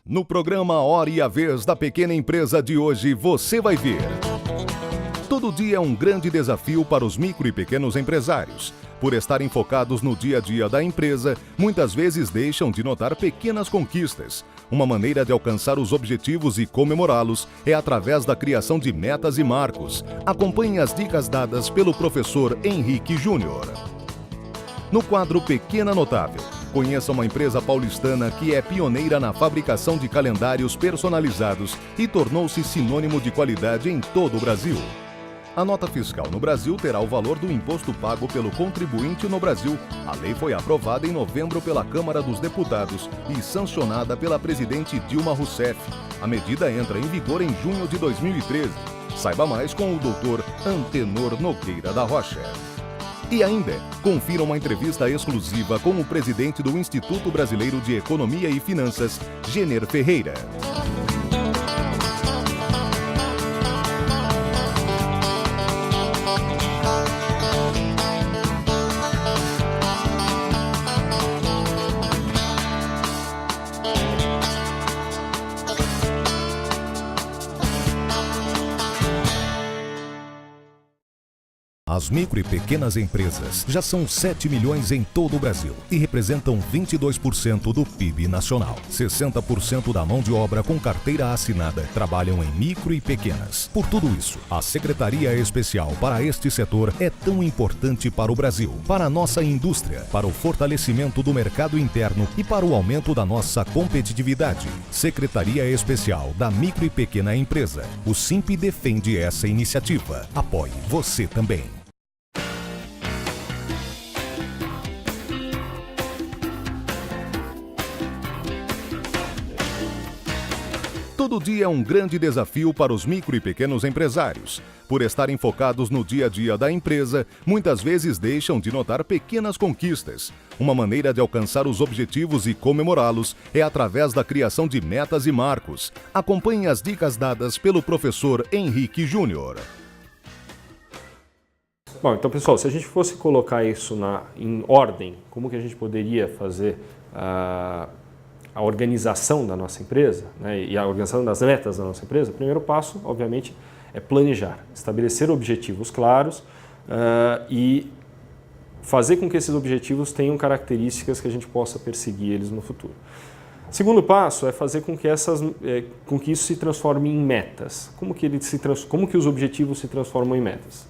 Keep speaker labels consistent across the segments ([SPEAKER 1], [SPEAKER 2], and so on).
[SPEAKER 1] No programa Hora e a Vez da Pequena Empresa de hoje, você vai ver. Todo dia é um grande desafio para os micro e pequenos empresários. Por estarem focados no dia a dia da empresa, muitas vezes deixam de notar pequenas conquistas. Uma maneira de alcançar os objetivos e comemorá-los é através da criação de metas e marcos. Acompanhe as dicas dadas pelo professor Henrique Júnior. No quadro Pequena Notável, conheça uma empresa paulistana que é pioneira na fabricação de calendários personalizados e tornou-se sinônimo de qualidade em todo o Brasil. A nota fiscal no Brasil terá o valor do imposto pago pelo contribuinte no Brasil. A lei foi aprovada em novembro pela Câmara dos Deputados e sancionada pela presidente Dilma Rousseff. A medida entra em vigor em junho de 2013. Saiba mais com o Dr. Antenor Nogueira da Rocha. E ainda, confira uma entrevista exclusiva com o presidente do Instituto Brasileiro de Economia e Finanças, Jenner Ferreira. As micro e pequenas empresas já são 7 milhões em todo o Brasil e representam 22% do PIB nacional. 60% da mão de obra com carteira assinada trabalham em micro e pequenas. Por tudo isso, a Secretaria Especial para este setor é tão importante para o Brasil, para a nossa indústria, para o fortalecimento do mercado interno e para o aumento da nossa competitividade. Secretaria Especial da Micro e Pequena Empresa. O SIMP defende essa iniciativa. Apoie você também. Todo dia é um grande desafio para os micro e pequenos empresários. Por estarem focados no dia a dia da empresa, muitas vezes deixam de notar pequenas conquistas. Uma maneira de alcançar os objetivos e comemorá-los é através da criação de metas e marcos. Acompanhe as dicas dadas pelo professor Henrique Júnior.
[SPEAKER 2] Bom, então pessoal, se a gente fosse colocar isso em ordem, como que a gente poderia fazer a organização da nossa empresa, né, e a organização das metas da nossa empresa? O primeiro passo, obviamente, é planejar, estabelecer objetivos claros e fazer com que esses objetivos tenham características que a gente possa perseguir eles no futuro. Segundo passo é fazer com que isso se transforme em metas. Como que os objetivos se transformam em metas?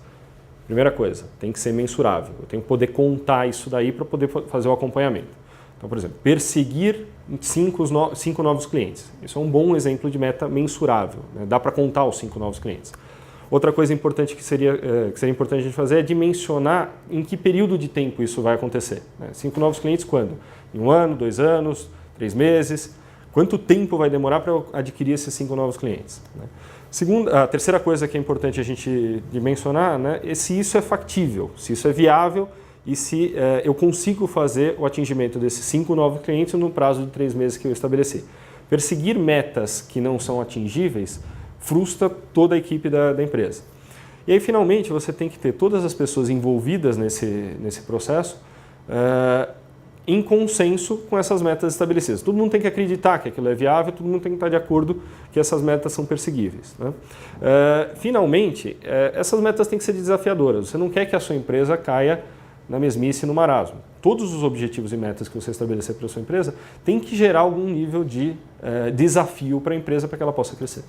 [SPEAKER 2] Primeira coisa, tem que ser mensurável. Eu tenho que poder contar isso daí para poder fazer o acompanhamento. Então, por exemplo, perseguir 5 novos clientes. Isso é um bom exemplo de meta mensurável, né? Dá para contar os 5 novos clientes. Outra coisa importante que seria importante a gente fazer é dimensionar em que período de tempo isso vai acontecer, né? 5 novos clientes quando? Em 1 ano, 2 anos, 3 meses? Quanto tempo vai demorar para eu adquirir esses 5 novos clientes, né? A terceira coisa que é importante a gente dimensionar, né, é se isso é factível, se isso é viável e se eu consigo fazer o atingimento desses 5 novos clientes no prazo de 3 meses que eu estabeleci. Perseguir metas que não são atingíveis frustra toda a equipe da empresa. E aí, finalmente, você tem que ter todas as pessoas envolvidas nesse processo em consenso com essas metas estabelecidas. Todo mundo tem que acreditar que aquilo é viável, todo mundo tem que estar de acordo que essas metas são perseguíveis, né? Finalmente, essas metas têm que ser desafiadoras. Você não quer que a sua empresa caia na mesmice e no marasmo. Todos os objetivos e metas que você estabelecer para a sua empresa tem que gerar algum nível de desafio para a empresa para que ela possa crescer.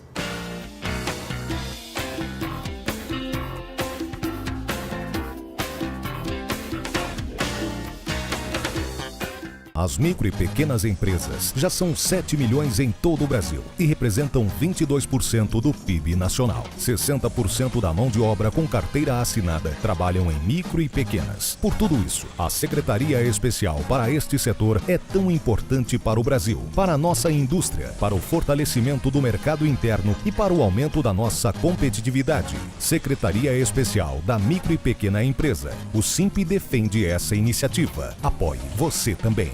[SPEAKER 1] As micro e pequenas empresas já são 7 milhões em todo o Brasil e representam 22% do PIB nacional. 60% da mão de obra com carteira assinada trabalham em micro e pequenas. Por tudo isso, a Secretaria Especial para este setor é tão importante para o Brasil, para a nossa indústria, para o fortalecimento do mercado interno e para o aumento da nossa competitividade. Secretaria Especial da Micro e Pequena Empresa. O SIMP defende essa iniciativa. Apoie você também.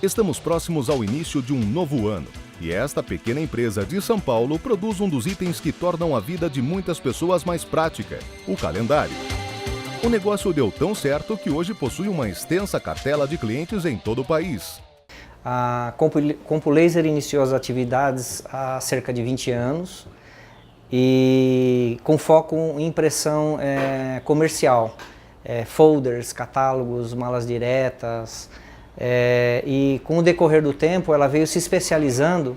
[SPEAKER 1] Estamos próximos ao início de um novo ano e esta pequena empresa de São Paulo produz um dos itens que tornam a vida de muitas pessoas mais prática: o calendário. O negócio deu tão certo que hoje possui uma extensa cartela de clientes em todo o país.
[SPEAKER 3] A CompuLaser iniciou as atividades há cerca de 20 anos e com foco em impressão comercial, folders, catálogos, malas diretas, e com o decorrer do tempo ela veio se especializando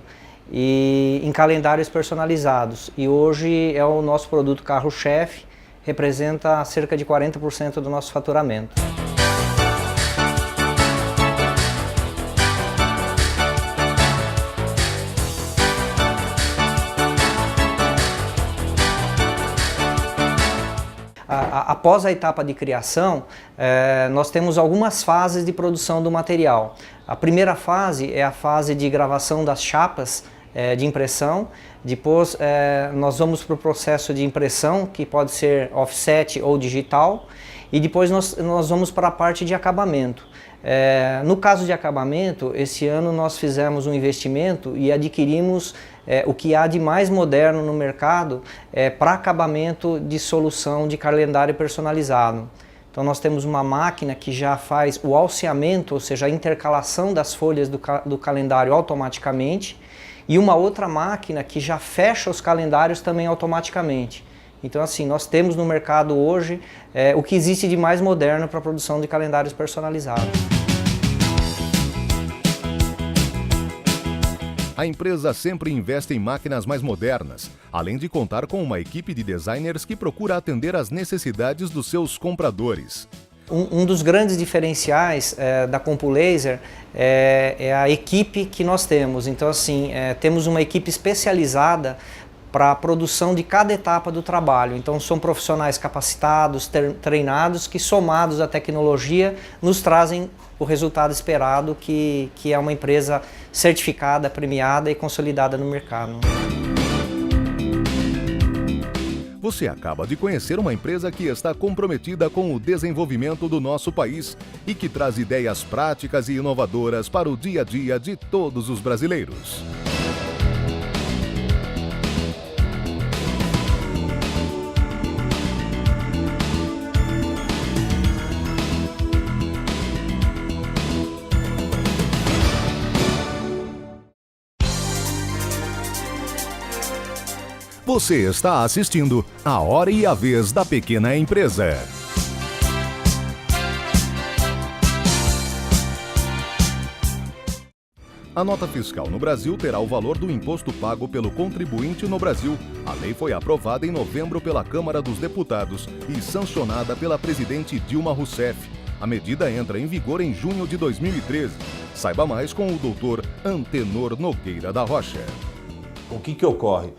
[SPEAKER 3] em calendários personalizados e hoje é o nosso produto carro-chefe, representa cerca de 40% do nosso faturamento. Após a etapa de criação, nós temos algumas fases de produção do material. A primeira fase é a fase de gravação das chapas de impressão. Depois nós vamos para o processo de impressão, que pode ser offset ou digital. E depois nós vamos para a parte de acabamento. No caso de acabamento, esse ano nós fizemos um investimento e adquirimos o que há de mais moderno no mercado para acabamento de solução de calendário personalizado. Então nós temos uma máquina que já faz o alceamento, ou seja, a intercalação das folhas do calendário automaticamente, e uma outra máquina que já fecha os calendários também automaticamente. Então assim, nós temos no mercado hoje o que existe de mais moderno para a produção de calendários personalizados.
[SPEAKER 1] A empresa sempre investe em máquinas mais modernas, além de contar com uma equipe de designers que procura atender às necessidades dos seus compradores.
[SPEAKER 3] Um dos grandes diferenciais da CompuLaser é a equipe que nós temos. Então assim, temos uma equipe especializada para a produção de cada etapa do trabalho. Então são profissionais capacitados, treinados, que somados à tecnologia nos trazem o resultado esperado, que é uma empresa certificada, premiada e consolidada no mercado.
[SPEAKER 1] Você acaba de conhecer uma empresa que está comprometida com o desenvolvimento do nosso país e que traz ideias práticas e inovadoras para o dia a dia de todos os brasileiros. Você está assistindo A Hora e a Vez da Pequena Empresa. A nota fiscal no Brasil terá o valor do imposto pago pelo contribuinte no Brasil. A lei foi aprovada em novembro pela Câmara dos Deputados e sancionada pela presidente Dilma Rousseff. A medida entra em vigor em junho de 2013. Saiba mais com o Dr. Antenor Nogueira da Rocha.
[SPEAKER 4] O que ocorre?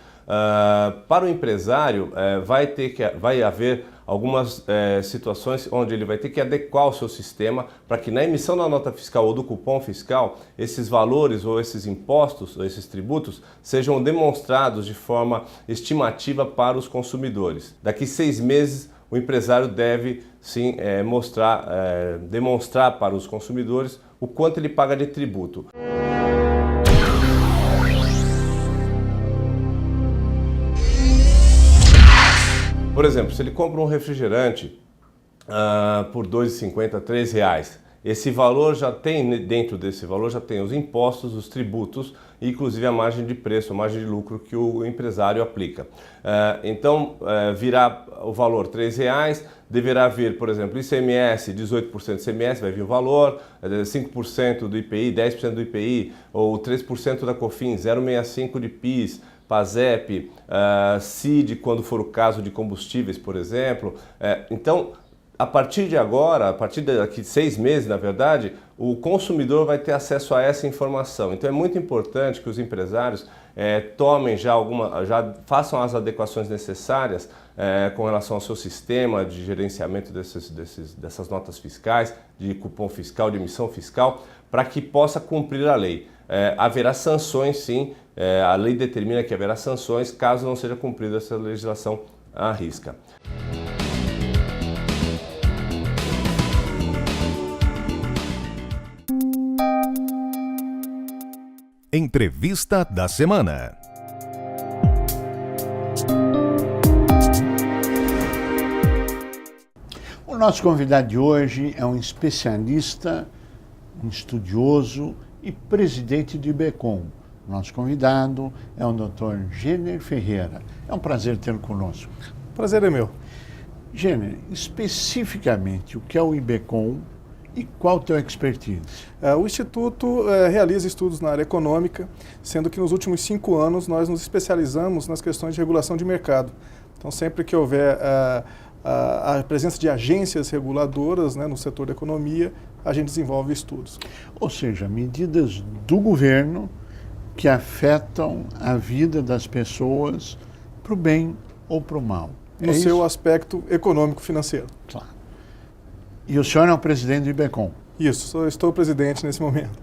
[SPEAKER 4] Para o empresário vai haver algumas situações onde ele vai ter que adequar o seu sistema para que na emissão da nota fiscal ou do cupom fiscal esses valores ou esses impostos ou esses tributos sejam demonstrados de forma estimativa para os consumidores. Daqui 6 meses o empresário deve sim demonstrar para os consumidores o quanto ele paga de tributo. Por exemplo, se ele compra um refrigerante por R$ 2,50, R$ 3, esse valor já tem, dentro desse valor já tem os impostos, os tributos e inclusive a margem de preço, a margem de lucro que o empresário aplica. Então, virá o valor R$ 3, deverá vir, por exemplo, ICMS, 18% de ICMS, vai vir o valor, 5% do IPI, 10% do IPI, ou 3% da COFINS, 0,65% de PIS, PASEP, CID, quando for o caso de combustíveis, por exemplo. Então, a partir de agora, a partir daqui 6 meses, na verdade, o consumidor vai ter acesso a essa informação. Então, é muito importante que os empresários tomem já façam as adequações necessárias com relação ao seu sistema de gerenciamento dessas notas fiscais, de cupom fiscal, de emissão fiscal, para que possa cumprir a lei. Haverá sanções, sim, a lei determina que haverá sanções caso não seja cumprida essa legislação à risca.
[SPEAKER 1] Entrevista da semana.
[SPEAKER 5] O nosso convidado de hoje é um especialista, um estudioso e presidente do IBECOM. Nosso convidado é o Dr. Jenner Ferreira. É um prazer tê-lo conosco.
[SPEAKER 6] Prazer é meu.
[SPEAKER 5] Jenner, especificamente, o que é o IBECOM e qual o teu expertise?
[SPEAKER 6] O Instituto realiza estudos na área econômica, sendo que nos últimos 5 anos nós nos especializamos nas questões de regulação de mercado. Então, sempre que houver a presença de agências reguladoras, né, no setor da economia, a gente desenvolve estudos.
[SPEAKER 5] Ou seja, medidas do governo que afetam a vida das pessoas para o bem ou para o mal.
[SPEAKER 6] No seu aspecto econômico-financeiro.
[SPEAKER 5] Claro. E o senhor é o presidente do IBECOM?
[SPEAKER 6] Isso, eu estou presidente nesse momento.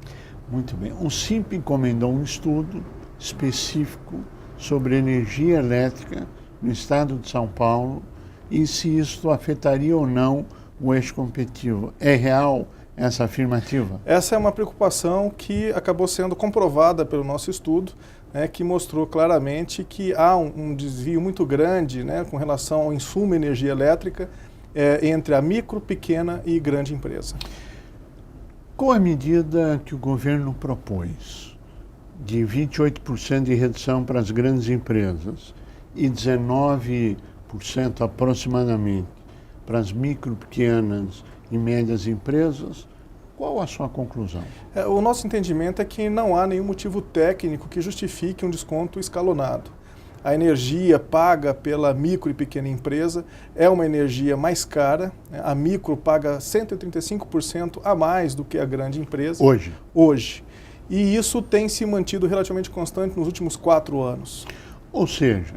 [SPEAKER 5] Muito bem. O SINP encomendou um estudo específico sobre energia elétrica no estado de São Paulo e se isso afetaria ou não o eixo competitivo. É real essa afirmativa?
[SPEAKER 6] Essa é uma preocupação que acabou sendo comprovada pelo nosso estudo, né, que mostrou claramente que há um desvio muito grande, né, com relação ao insumo energia elétrica entre a micro, pequena e grande empresa.
[SPEAKER 5] Qual a medida que o governo propôs de 28% de redução para as grandes empresas e 19% aproximadamente para as micro, pequenas e médias empresas? Qual a sua conclusão?
[SPEAKER 6] O nosso entendimento é que não há nenhum motivo técnico que justifique um desconto escalonado. A energia paga pela micro e pequena empresa é uma energia mais cara. A micro paga 135% a mais do que a grande empresa. Hoje. E isso tem se mantido relativamente constante nos últimos 4 anos.
[SPEAKER 5] Ou seja,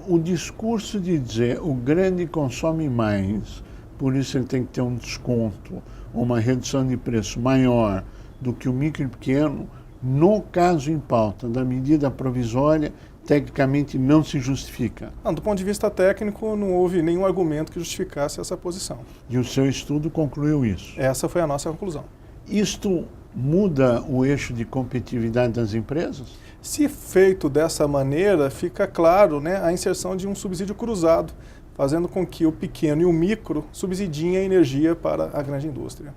[SPEAKER 5] o discurso de dizer o grande consome mais, por isso ele tem que ter um desconto, uma redução de preço maior do que o micro e pequeno, no caso em pauta da medida provisória, tecnicamente não se justifica.
[SPEAKER 6] Não, do ponto de vista técnico, não houve nenhum argumento que justificasse essa posição.
[SPEAKER 5] E o seu estudo concluiu isso?
[SPEAKER 6] Essa foi a nossa conclusão.
[SPEAKER 5] Isto muda o eixo de competitividade das empresas?
[SPEAKER 6] Se feito dessa maneira, fica claro, né, a inserção de um subsídio cruzado, fazendo com que o pequeno e o micro subsidiem a energia para a grande indústria.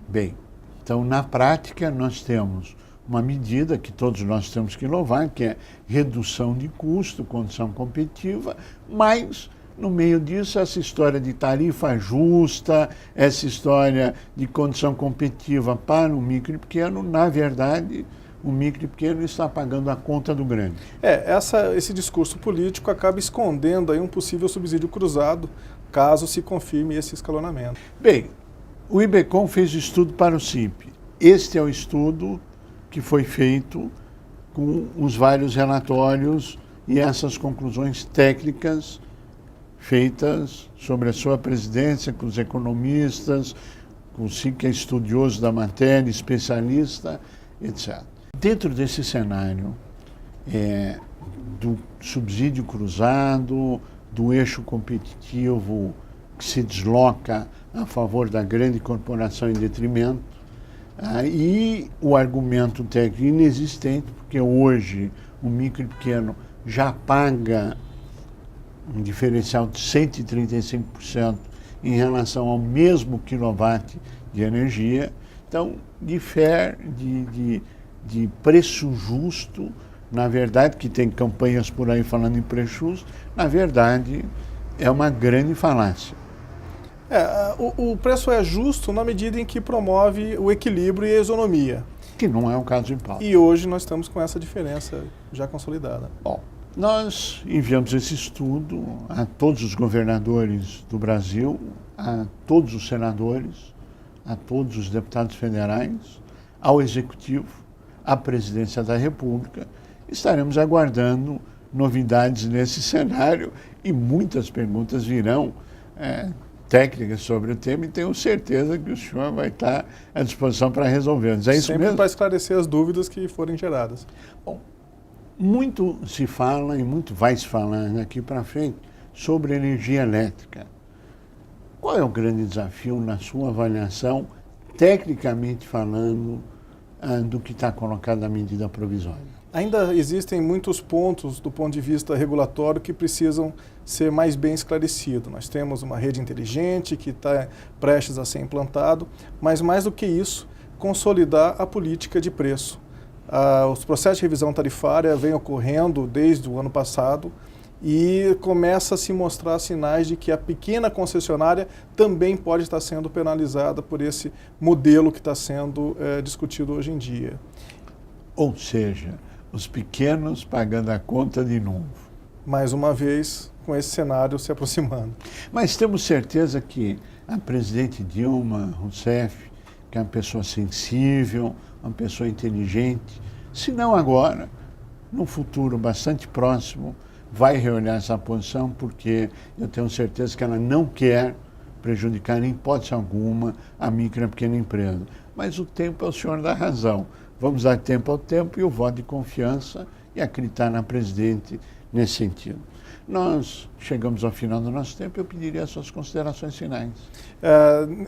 [SPEAKER 5] Bem, então na prática nós temos uma medida que todos nós temos que louvar, que é redução de custo, condição competitiva, mas no meio disso essa história de tarifa justa, essa história de condição competitiva para o micro e pequeno, na verdade, o micro e pequeno está pagando a conta do grande.
[SPEAKER 6] Esse discurso político acaba escondendo aí um possível subsídio cruzado, caso se confirme esse escalonamento.
[SPEAKER 5] Bem, o IBECOM fez o estudo para o SINP. Este é o estudo que foi feito com os vários relatórios e essas conclusões técnicas feitas sobre a sua presidência, com os economistas, com o SINP, que é estudioso da matéria, especialista, etc. Dentro desse cenário do subsídio cruzado, do eixo competitivo que se desloca a favor da grande corporação em detrimento, e o argumento técnico inexistente, porque hoje o micro e pequeno já paga um diferencial de 135% em relação ao mesmo quilowatt de energia. Então, difere de preço justo, na verdade, que tem campanhas por aí falando em preço justo, na verdade é uma grande falácia.
[SPEAKER 6] O preço é justo na medida em que promove o equilíbrio e a isonomia.
[SPEAKER 5] Que não é o caso em pauta.
[SPEAKER 6] E hoje nós estamos com essa diferença já consolidada.
[SPEAKER 5] Bom, nós enviamos esse estudo a todos os governadores do Brasil, a todos os senadores, a todos os deputados federais, ao Executivo, à Presidência da República. Estaremos aguardando novidades nesse cenário e muitas perguntas virão técnicas sobre o tema e tenho certeza que o senhor vai estar à disposição para resolvê-los. É isso
[SPEAKER 6] sempre
[SPEAKER 5] mesmo?
[SPEAKER 6] Para esclarecer as dúvidas que forem geradas.
[SPEAKER 5] Bom, muito se fala e muito vai se falar daqui para frente sobre energia elétrica. Qual é o grande desafio na sua avaliação, tecnicamente falando, do que está colocado na medida provisória?
[SPEAKER 6] Ainda existem muitos pontos do ponto de vista regulatório que precisam ser mais bem esclarecidos. Nós temos uma rede inteligente que está prestes a ser implantado, mas mais do que isso, consolidar a política de preço. Os processos de revisão tarifária vêm ocorrendo desde o ano passado e começa a se mostrar sinais de que a pequena concessionária também pode estar sendo penalizada por esse modelo que está sendo discutido hoje em dia.
[SPEAKER 5] Ou seja, os pequenos pagando a conta de novo.
[SPEAKER 6] Mais uma vez, com esse cenário se aproximando.
[SPEAKER 5] Mas temos certeza que a presidente Dilma Rousseff, que é uma pessoa sensível, uma pessoa inteligente, se não agora, no futuro bastante próximo, vai reolhar essa posição, porque eu tenho certeza que ela não quer prejudicar em hipótese alguma a micro e a pequena empresa. Mas o tempo é o senhor da razão. Vamos dar tempo ao tempo e o voto de confiança e acreditar na presidente nesse sentido. Nós chegamos ao final do nosso tempo e eu pediria as suas considerações finais.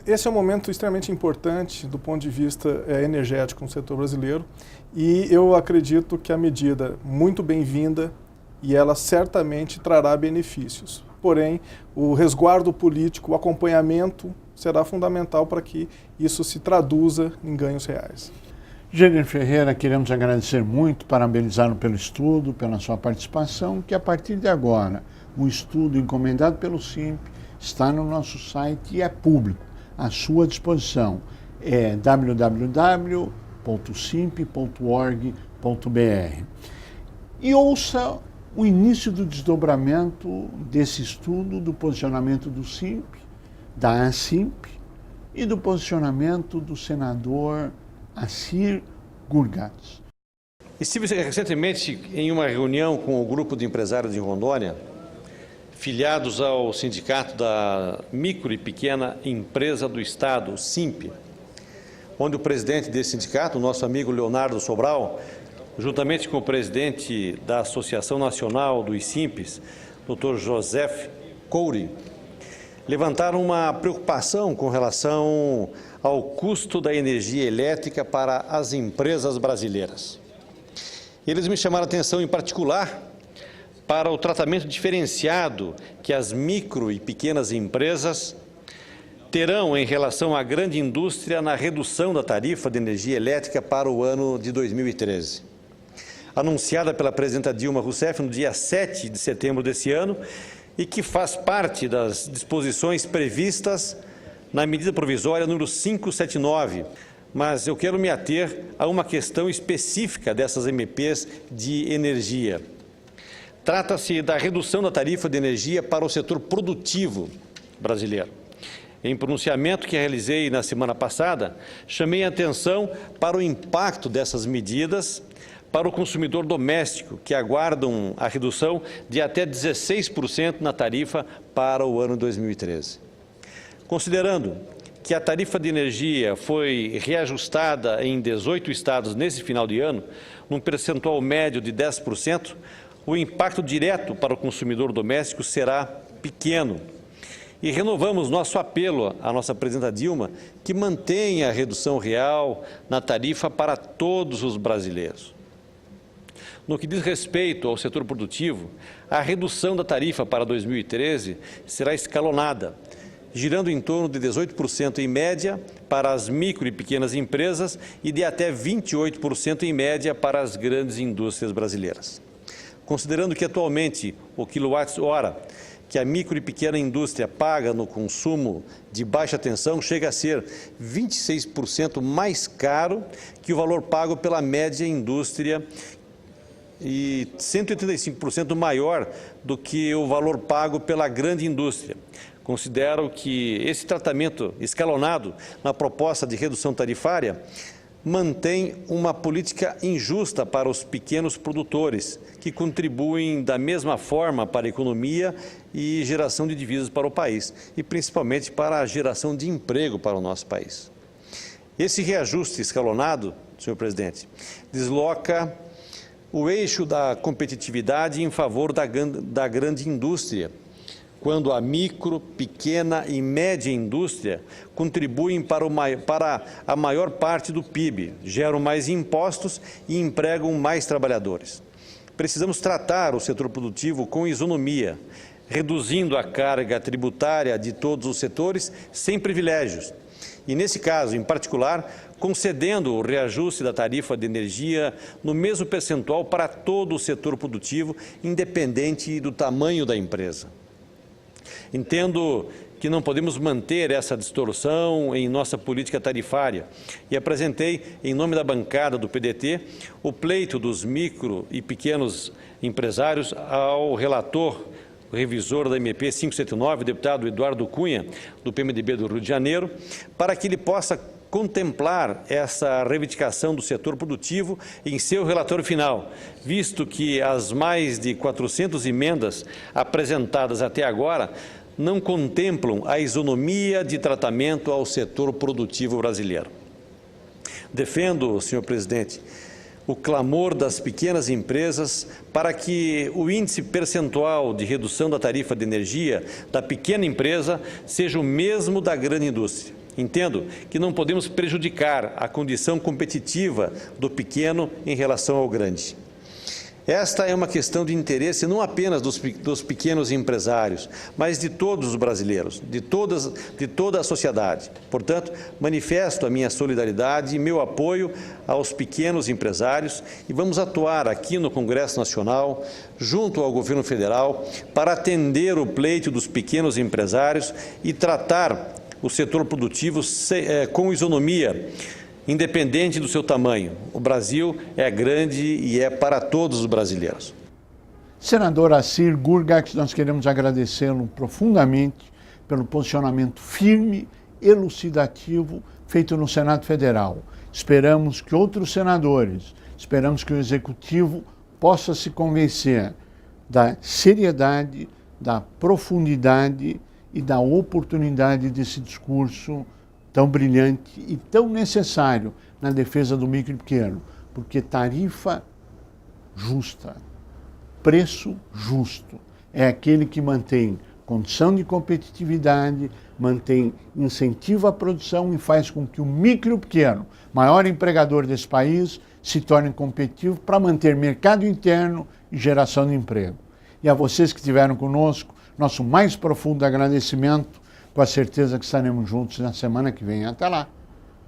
[SPEAKER 6] Esse é um momento extremamente importante do ponto de vista energético no setor brasileiro e eu acredito que a medida muito bem-vinda e ela certamente trará benefícios. Porém, o resguardo político, o acompanhamento será fundamental para que isso se traduza em ganhos reais.
[SPEAKER 5] Jânio Ferreira, queremos agradecer muito, parabenizá-lo pelo estudo, pela sua participação, que a partir de agora, o estudo encomendado pelo SINP está no nosso site e é público, à sua disposição. É www.simp.org.br. E ouça o início do desdobramento desse estudo, do posicionamento do SINP, da ASIMP e do posicionamento do senador Assir Gurgatz.
[SPEAKER 7] Estive recentemente em uma reunião com o grupo de empresários de Rondônia, filiados ao Sindicato da Micro e Pequena Empresa do Estado, o SIMP, onde o presidente desse sindicato, o nosso amigo Leonardo Sobral, juntamente com o presidente da Associação Nacional dos Simpes, Dr. Joseph Couri, levantaram uma preocupação com relação ao custo da energia elétrica para as empresas brasileiras. Eles me chamaram a atenção, em particular, para o tratamento diferenciado que as micro e pequenas empresas terão em relação à grande indústria na redução da tarifa de energia elétrica para o ano de 2013. Anunciada pela presidenta Dilma Rousseff no dia 7 de setembro desse ano, e que faz parte das disposições previstas na medida provisória número 579, mas eu quero me ater a uma questão específica dessas MPs de energia. Trata-se da redução da tarifa de energia para o setor produtivo brasileiro. Em pronunciamento que realizei na semana passada, chamei a atenção para o impacto dessas medidas para o consumidor doméstico, que aguardam a redução de até 16% na tarifa para o ano 2013. Considerando que a tarifa de energia foi reajustada em 18 estados nesse final de ano, num percentual médio de 10%, o impacto direto para o consumidor doméstico será pequeno. E renovamos nosso apelo à nossa presidenta Dilma que mantenha a redução real na tarifa para todos os brasileiros. No que diz respeito ao setor produtivo, a redução da tarifa para 2013 será escalonada, girando em torno de 18% em média para as micro e pequenas empresas e de até 28% em média para as grandes indústrias brasileiras. Considerando que atualmente o quilowatt-hora que a micro e pequena indústria paga no consumo de baixa tensão chega a ser 26% mais caro que o valor pago pela média indústria e 135% maior do que o valor pago pela grande indústria. Considero que esse tratamento escalonado na proposta de redução tarifária mantém uma política injusta para os pequenos produtores, que contribuem da mesma forma para a economia e geração de divisas para o país, e principalmente para a geração de emprego para o nosso país. Esse reajuste escalonado, senhor presidente, desloca o eixo da competitividade em favor da grande indústria, quando a micro, pequena e média indústria contribuem para a maior parte do PIB, geram mais impostos e empregam mais trabalhadores. Precisamos tratar o setor produtivo com isonomia, reduzindo a carga tributária de todos os setores sem privilégios. E, nesse caso, em particular, concedendo o reajuste da tarifa de energia no mesmo percentual para todo o setor produtivo, independente do tamanho da empresa. Entendo que não podemos manter essa distorção em nossa política tarifária e apresentei, em nome da bancada do PDT, o pleito dos micro e pequenos empresários ao relator, o revisor da MP 579, o deputado Eduardo Cunha, do PMDB do Rio de Janeiro, para que ele possa contemplar essa reivindicação do setor produtivo em seu relatório final, visto que as mais de 400 emendas apresentadas até agora não contemplam a isonomia de tratamento ao setor produtivo brasileiro. Defendo, senhor presidente, o clamor das pequenas empresas para que o índice percentual de redução da tarifa de energia da pequena empresa seja o mesmo da grande indústria. Entendo que não podemos prejudicar a condição competitiva do pequeno em relação ao grande. Esta é uma questão de interesse não apenas dos pequenos empresários, mas de todos os brasileiros, de toda a sociedade. Portanto, manifesto a minha solidariedade e meu apoio aos pequenos empresários e vamos atuar aqui no Congresso Nacional, junto ao Governo Federal, para atender o pleito dos pequenos empresários e tratar o setor produtivo com isonomia, independente do seu tamanho. O Brasil é grande e é para todos os brasileiros.
[SPEAKER 5] Senador Assir Gurgax, nós queremos agradecê-lo profundamente pelo posicionamento firme, elucidativo, feito no Senado Federal. Esperamos que outros senadores, esperamos que o Executivo possa se convencer da seriedade, da profundidade e da oportunidade desse discurso tão brilhante e tão necessário na defesa do micro e pequeno, porque tarifa justa, preço justo, é aquele que mantém condição de competitividade, mantém incentivo à produção e faz com que o micro e pequeno, maior empregador desse país, se torne competitivo para manter mercado interno e geração de emprego. E a vocês que estiveram conosco, nosso mais profundo agradecimento, com a certeza que estaremos juntos na semana que vem. Até lá!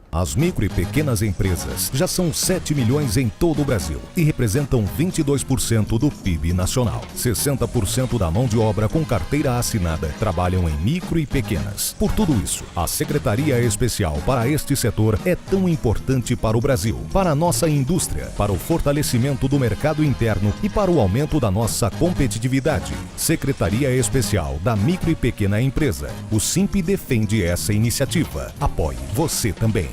[SPEAKER 1] As micro e pequenas empresas já são 7 milhões em todo o Brasil e representam 22% do PIB nacional. 60% da mão de obra com carteira assinada trabalham em micro e pequenas. Por tudo isso, a Secretaria Especial para este setor é tão importante para o Brasil, para a nossa indústria, para o fortalecimento do mercado interno e para o aumento da nossa competitividade. Secretaria Especial da Micro e Pequena Empresa. O SIMP defende essa iniciativa. Apoie você também.